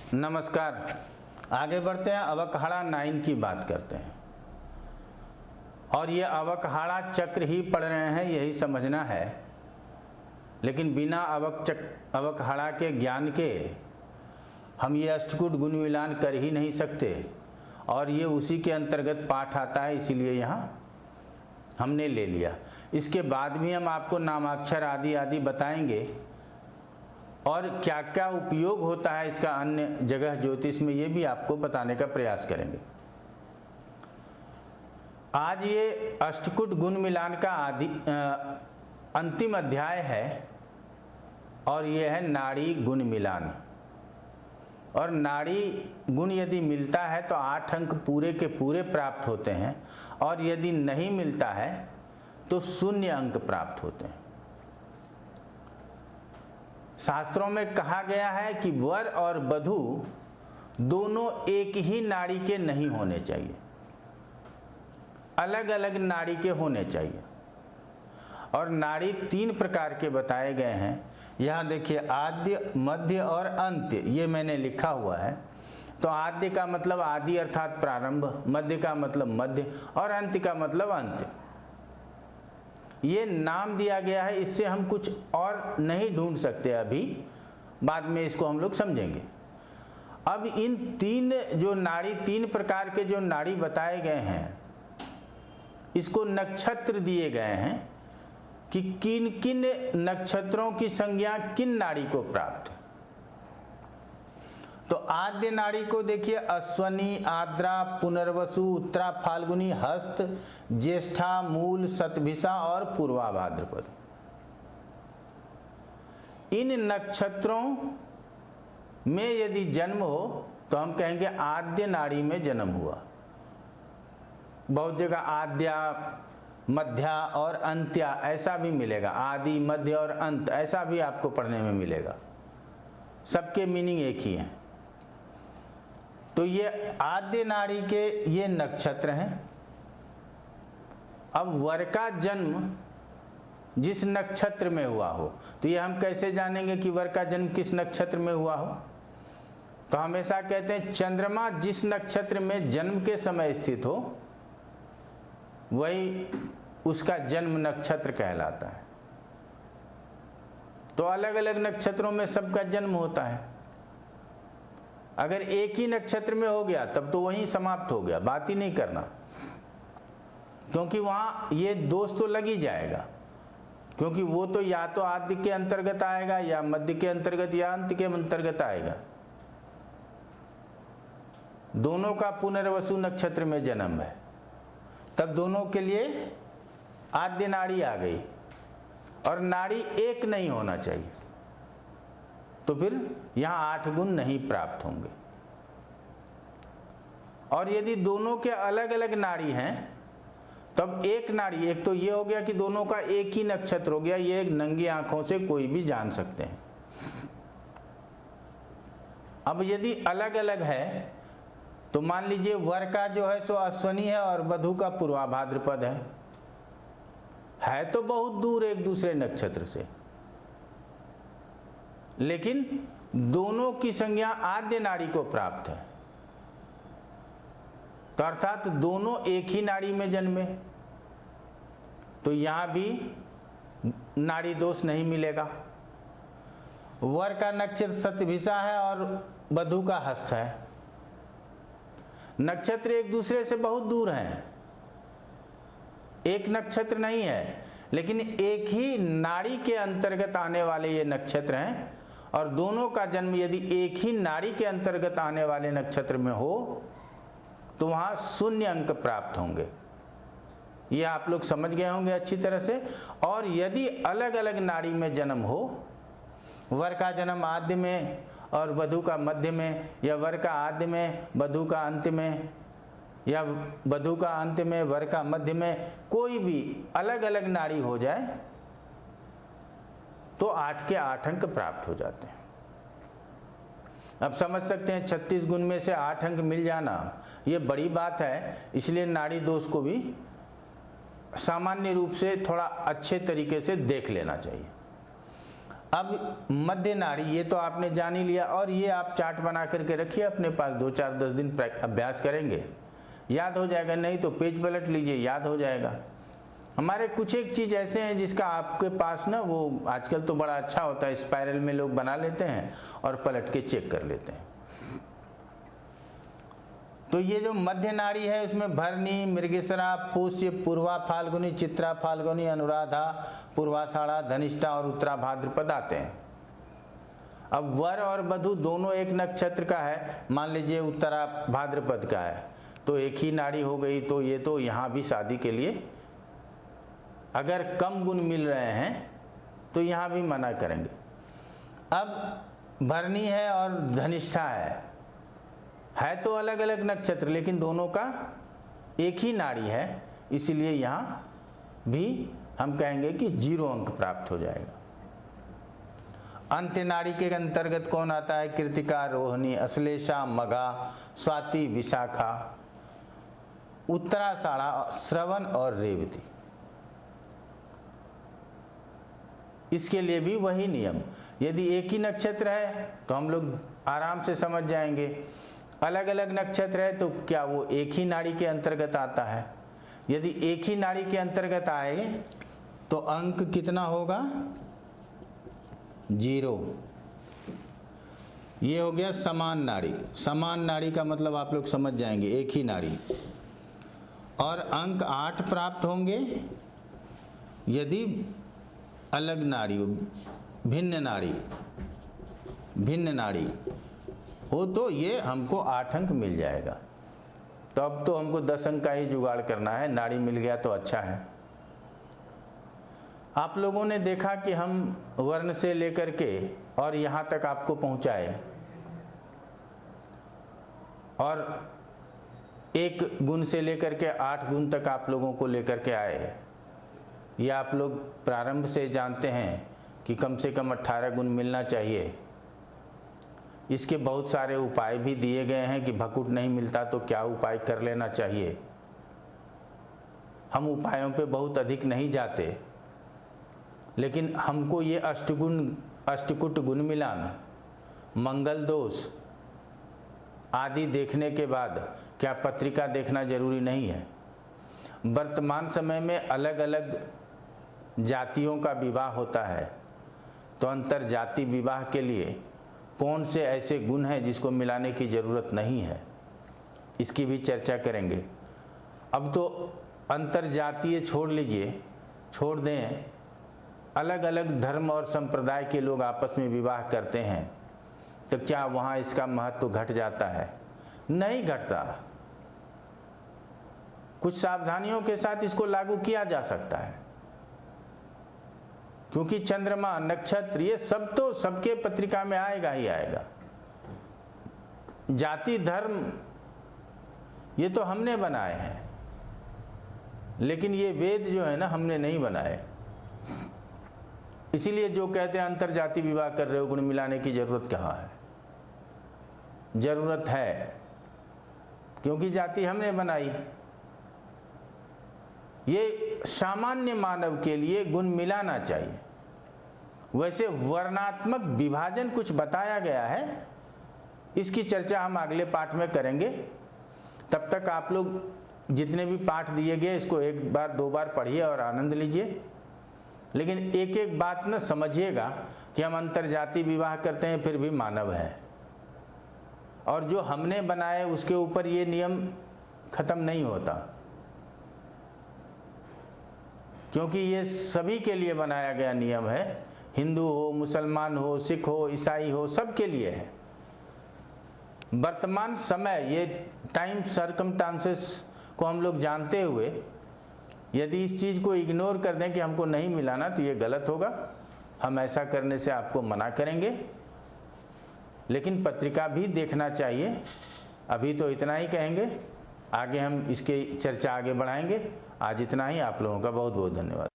नमस्कार। आगे बढ़ते हैं, अवकहाड़ा 9 की बात करते हैं। और ये अवकहाड़ा चक्र ही पढ़ रहे हैं, यही समझना है। लेकिन बिना अवकहाड़ा के ज्ञान के हम ये अष्टकूट गुण मिलान कर ही नहीं सकते। और ये उसी के अंतर्गत पाठ आता है, इसीलिए यहाँ हमने ले लिया। इसके बाद भी हम आपको नामाक्षर आदि बताएंगे और क्या क्या उपयोग होता है इसका अन्य जगह ज्योतिष में, ये भी आपको बताने का प्रयास करेंगे। आज ये अष्टकूट गुण मिलान का अंतिम अध्याय है और ये है नाड़ी गुण मिलान। और नाड़ी गुण यदि मिलता है तो 8 अंक पूरे के पूरे प्राप्त होते हैं, और यदि नहीं मिलता है तो 0 अंक प्राप्त होते हैं। शास्त्रों में कहा गया है कि वर और वधू दोनों एक ही नाड़ी के नहीं होने चाहिए, अलग अलग नाड़ी के होने चाहिए। और नाड़ी 3 प्रकार के बताए गए हैं। यहाँ देखिए, आद्य, मध्य और अंत्य, ये मैंने लिखा हुआ है। तो आद्य का मतलब आदि अर्थात प्रारंभ, मध्य का मतलब मध्य और अंत्य का मतलब अंत्य। ये नाम दिया गया है, इससे हम कुछ और नहीं ढूंढ सकते अभी, बाद में इसको हम लोग समझेंगे। अब इन 3 प्रकार के जो नाड़ी बताए गए हैं, इसको नक्षत्र दिए गए हैं कि किन किन नक्षत्रों की संज्ञा किन नाड़ी को प्राप्त है। तो आद्य नाड़ी को देखिए, अश्वनी, आद्रा, पुनर्वसु, उत्तरा, फाल्गुनी, हस्त, ज्येष्ठा, मूल, शतभिषा और पूर्वा भाद्रपद। इन नक्षत्रों में यदि जन्म हो तो हम कहेंगे आद्य नाड़ी में जन्म हुआ। बहुत जगह आद्या, मध्या और अंत्या ऐसा भी मिलेगा, आदि, मध्य और अंत ऐसा भी आपको पढ़ने में मिलेगा। सबके मीनिंग एक ही है। तो ये आद्य नाड़ी के ये नक्षत्र हैं। अब वर का जन्म जिस नक्षत्र में हुआ हो, तो ये हम कैसे जानेंगे कि वर का जन्म किस नक्षत्र में हुआ हो? तो हमेशा कहते हैं चंद्रमा जिस नक्षत्र में जन्म के समय स्थित हो वही उसका जन्म नक्षत्र कहलाता है। तो अलग अलग नक्षत्रों में सबका जन्म होता है। अगर एक ही नक्षत्र में हो गया तब तो वहीं समाप्त हो गया, बात ही नहीं करना, क्योंकि वहाँ ये दोष तो लग ही जाएगा। क्योंकि वो तो या तो आद्य के अंतर्गत आएगा या मध्य के अंतर्गत या अंत के अंतर्गत आएगा। दोनों का पुनर्वसु नक्षत्र में जन्म है, तब दोनों के लिए आद्य नाड़ी आ गई। और नाड़ी एक नहीं होना चाहिए, तो फिर यहाँ 8 गुण नहीं प्राप्त होंगे। और यदि दोनों के अलग अलग नाड़ी हैं तब एक नाड़ी, एक तो ये हो गया कि दोनों का एक ही नक्षत्र हो गया, ये एक नंगी आंखों से कोई भी जान सकते हैं। अब यदि अलग अलग है तो मान लीजिए वर का जो है सो अश्वनी है और वधू का पूर्वा भाद्रपद है तो बहुत दूर एक दूसरे नक्षत्र से, लेकिन दोनों की संज्ञा आद्य नाड़ी को प्राप्त है। तो अर्थात दोनों एक ही नाड़ी में जन्मे, तो यहां भी नाड़ी दोष नहीं मिलेगा। वर का नक्षत्र शतभिषा है और वधू का हस्त है। नक्षत्र एक दूसरे से बहुत दूर हैं, एक नक्षत्र नहीं है, लेकिन एक ही नाड़ी के अंतर्गत आने वाले ये नक्षत्र हैं। और दोनों का जन्म यदि एक ही नाड़ी के अंतर्गत आने वाले नक्षत्र में हो तो वहाँ 0 अंक प्राप्त होंगे। ये आप लोग समझ गए होंगे अच्छी तरह से। और यदि अलग अलग नाड़ी में जन्म हो, वर का जन्म आद्य में और वधू का मध्य में, या वर का आद्य में वधू का अंत में, या वधू का अंत में वर का मध्य में, कोई भी अलग अलग नाड़ी हो जाए तो 8 के 8 अंक प्राप्त हो जाते हैं। अब समझ सकते हैं 36 गुण में से 8 अंक मिल जाना ये बड़ी बात है। इसलिए नाड़ी दोष को भी सामान्य रूप से थोड़ा अच्छे तरीके से देख लेना चाहिए। अब मध्य नाड़ी ये तो आपने जान ही लिया, और ये आप चार्ट बना करके रखिए अपने पास, 2 4 10 दिन अभ्यास करेंगे याद हो जाएगा, नहीं तो पेज पलट लीजिए याद हो जाएगा। हमारे कुछ एक चीज़ ऐसे हैं जिसका आपके पास ना, वो आजकल तो बड़ा अच्छा होता है, स्पाइरल में लोग बना लेते हैं और पलट के चेक कर लेते हैं। तो ये जो मध्य नाड़ी है उसमें भरणी, मृगशिरा, पुष्य, पूर्वा फाल्गुनी, चित्रा फाल्गुनी, अनुराधा, पूर्वाषाढ़ा, धनिष्ठा और उत्तरा भाद्रपद आते हैं। अब वर और वधु दोनों एक नक्षत्र का है, मान लीजिए उत्तरा भाद्रपद का है, तो एक ही नाड़ी हो गई, तो ये तो यहाँ भी शादी के लिए अगर कम गुण मिल रहे हैं तो यहाँ भी मना करेंगे। अब भरणी है और धनिष्ठा है तो अलग अलग नक्षत्र, लेकिन दोनों का एक ही नाड़ी है, इसलिए यहाँ भी हम कहेंगे कि 0 अंक प्राप्त हो जाएगा। अंत्य नाड़ी के अंतर्गत कौन आता है? कृतिका, रोहिणी, अश्लेषा, मघा, स्वाति, विशाखा, उत्तराषाढ़ा, श्रवण और रेवती। इसके लिए भी वही नियम, यदि एक ही नक्षत्र है तो हम लोग आराम से समझ जाएंगे, अलग अलग नक्षत्र है तो क्या वो एक ही नाड़ी के अंतर्गत आता है? यदि एक ही नाड़ी के अंतर्गत आए तो अंक कितना होगा? 0। ये हो गया समान नाड़ी। समान नाड़ी का मतलब आप लोग समझ जाएंगे, एक ही नाड़ी, और अंक 8 प्राप्त होंगे यदि अलग नाड़ी हो, भिन्न नाड़ी हो तो ये हमको 8 अंक मिल जाएगा। तो अब तो हमको 10 अंक का ही जुगाड़ करना है, नाड़ी मिल गया तो अच्छा है। आप लोगों ने देखा कि हम वर्ण से लेकर के और यहाँ तक आपको पहुँचाए, और 1 गुण से लेकर के 8 गुण तक आप लोगों को लेकर के आए। ये आप लोग प्रारंभ से जानते हैं कि कम से कम 18 गुण मिलना चाहिए। इसके बहुत सारे उपाय भी दिए गए हैं कि भकुट नहीं मिलता तो क्या उपाय कर लेना चाहिए। हम उपायों पे बहुत अधिक नहीं जाते, लेकिन हमको ये अष्टकुट गुण मिलान, मंगल दोष आदि देखने के बाद क्या पत्रिका देखना जरूरी नहीं है? वर्तमान समय में अलग अलग जातियों का विवाह होता है, तो अंतर जाति विवाह के लिए कौन से ऐसे गुण हैं जिसको मिलाने की ज़रूरत नहीं है, इसकी भी चर्चा करेंगे। अब तो अंतर जातीय छोड़ लीजिए, छोड़ दें, अलग अलग धर्म और संप्रदाय के लोग आपस में विवाह करते हैं, तो क्या वहाँ इसका महत्व घट जाता है? नहीं घटता। कुछ सावधानियों के साथ इसको लागू किया जा सकता है, क्योंकि चंद्रमा, नक्षत्र, ये सब तो सबके पत्रिका में आएगा ही आएगा। जाति धर्म ये तो हमने बनाए हैं, लेकिन ये वेद जो है ना हमने नहीं बनाए। इसीलिए जो कहते हैं अंतर जाति विवाह कर रहे हो, गुण मिलाने की जरूरत कहाँ है? जरूरत है, क्योंकि जाति हमने बनाई। ये सामान्य मानव के लिए गुण मिलाना चाहिए। वैसे वर्णात्मक विभाजन कुछ बताया गया है, इसकी चर्चा हम अगले पाठ में करेंगे। तब तक आप लोग जितने भी पाठ दिए गए इसको 1 बार 2 बार पढ़िए और आनंद लीजिए, लेकिन एक एक बात न समझिएगा कि हम अंतरजाति विवाह करते हैं फिर भी मानव है, और जो हमने बनाए उसके ऊपर ये नियम खत्म नहीं होता, क्योंकि ये सभी के लिए बनाया गया नियम है। हिंदू हो, मुसलमान हो, सिख हो, ईसाई हो, सबके लिए है। वर्तमान समय ये टाइम सर्कमस्टांसेस को हम लोग जानते हुए यदि इस चीज़ को इग्नोर कर दें कि हमको नहीं मिलाना, तो ये गलत होगा। हम ऐसा करने से आपको मना करेंगे, लेकिन पत्रिका भी देखना चाहिए। अभी तो इतना ही कहेंगे, आगे हम इसके चर्चा आगे बढ़ाएंगे। आज इतना ही। आप लोगों का बहुत बहुत धन्यवाद।